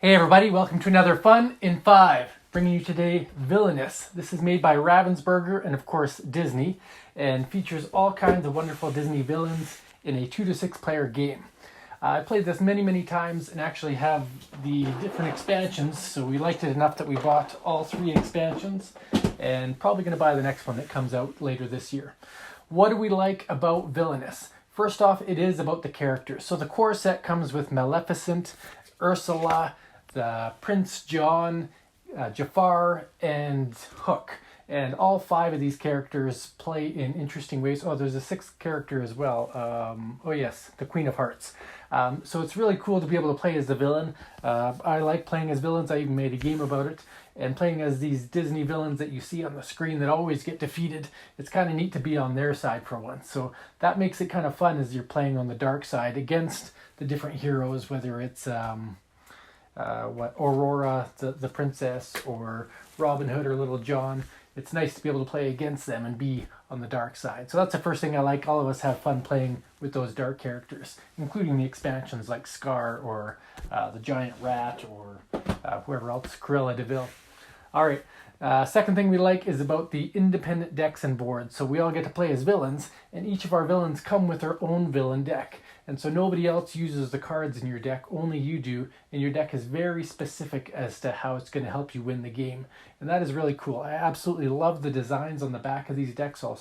Hey everybody, welcome to another Fun in 5. Bringing you today Villainous. This is made by Ravensburger and of course Disney, and features all kinds of wonderful Disney villains in a 2 to 6 player game. I played this many times and actually have the different expansions, so we liked it enough that we bought all 3 expansions and probably going to buy the next one that comes out later this year. What do we like about Villainous? First off, it is about the characters. So the core set comes with Maleficent, Ursula, the Prince John, Jafar, and Hook. And all 5 of these characters play in interesting ways. Oh, there's a 6th character as well. Oh yes, the Queen of Hearts. So it's really cool to be able to play as the villain. I like playing as villains. I even made a game about it. And playing as these Disney villains that you see on the screen that always get defeated, it's kind of neat to be on their side for once. So that makes it kind of fun as you're playing on the dark side against the different heroes, whether it's Aurora, the princess, or Robin Hood or Little John. It's nice to be able to play against them and be on the dark side. So that's the first thing I like. All of us have fun playing with those dark characters, including the expansions like Scar or the Giant Rat or whoever else, Cruella de Vil. All right. Second thing we like is about the independent decks and boards. So we all get to play as villains, and each of our villains come with their own villain deck. And so nobody else uses the cards in your deck, only you do, and your deck is very specific as to how it's going to help you win the game. And that is really cool. I absolutely love the designs on the back of these decks. I'll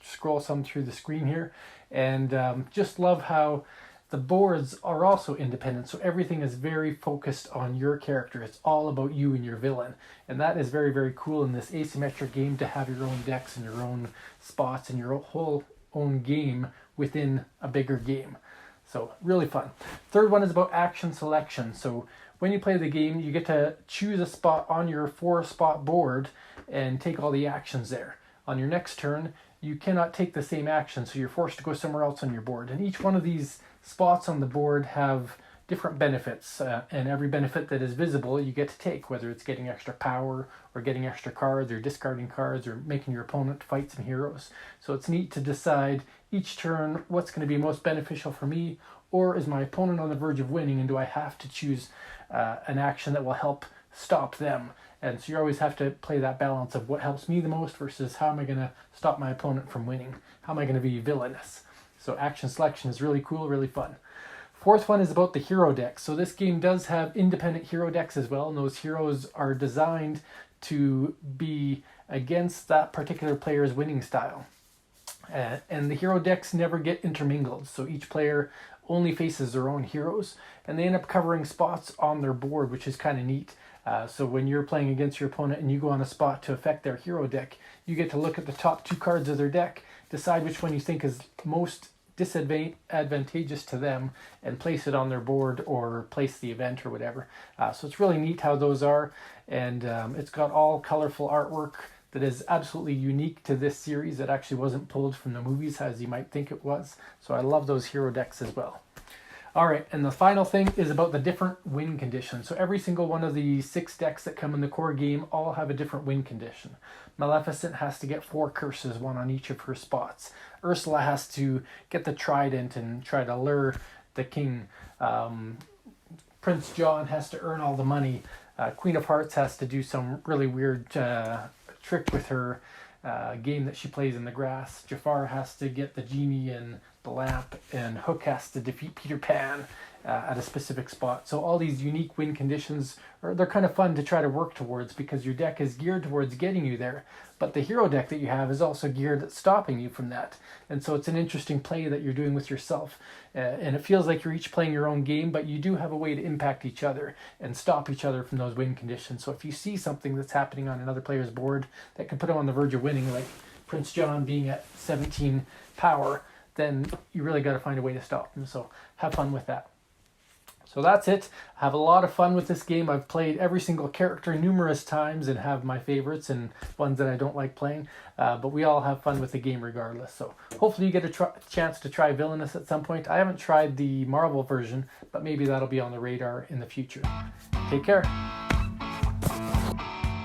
scroll some through the screen here, and just love how the boards are also independent, so everything is very focused on your character. It's all about you and your villain. And that is very cool in this asymmetric game, to have your own decks and your own spots and your whole own game within a bigger game. So really fun. Third one is about action selection. So when you play the game, you get to choose a spot on your 4-spot board and take all the actions there. On your next turn, you cannot take the same action, so you're forced to go somewhere else on your board. And each one of these spots on the board have different benefits, and every benefit that is visible you get to take, whether it's getting extra power or getting extra cards or discarding cards or making your opponent fight some heroes. So it's neat to decide each turn what's going to be most beneficial for me, or is my opponent on the verge of winning and do I have to choose an action that will help stop them. And so you always have to play that balance of what helps me the most versus how am I going to stop my opponent from winning, how am I going to be villainous. So action selection is really cool, really fun. Fourth one is about the hero decks. So this game does have independent hero decks as well, and those heroes are designed to be against that particular player's winning style. And the hero decks never get intermingled, so each player only faces their own heroes, and they end up covering spots on their board, which is kind of neat. So when you're playing against your opponent and you go on a spot to affect their hero deck, you get to look at the top 2 cards of their deck, decide which one you think is most disadvantageous to them, and place it on their board or place the event or whatever. So it's really neat how those are, and it's got all colorful artwork that is absolutely unique to this series. That actually wasn't pulled from the movies as you might think it was. So I love those hero decks as well. All right, and the final thing is about the different win conditions. So every single one of the 6 decks that come in the core game all have a different win condition. Maleficent has to get 4 curses, 1 on each of her spots. Ursula has to get the trident and try to lure the king. Prince John has to earn all the money. Queen of Hearts has to do some really weird trick with her game that she plays in the grass. Jafar has to get the genie in the lamp, and Hook has to defeat Peter Pan at a specific spot. So all these unique win conditions, they're kind of fun to try to work towards, because your deck is geared towards getting you there, but the hero deck that you have is also geared at stopping you from that. And so it's an interesting play that you're doing with yourself, and it feels like you're each playing your own game, but you do have a way to impact each other and stop each other from those win conditions. So if you see something that's happening on another player's board that can put them on the verge of winning, like Prince John being at 17 power, then you really got to find a way to stop them. So have fun with that. So that's it. I have a lot of fun with this game. I've played every single character numerous times and have my favorites and ones that I don't like playing. But we all have fun with the game regardless. So hopefully you get a chance to try Villainous at some point. I haven't tried the Marvel version, but maybe that'll be on the radar in the future. Take care.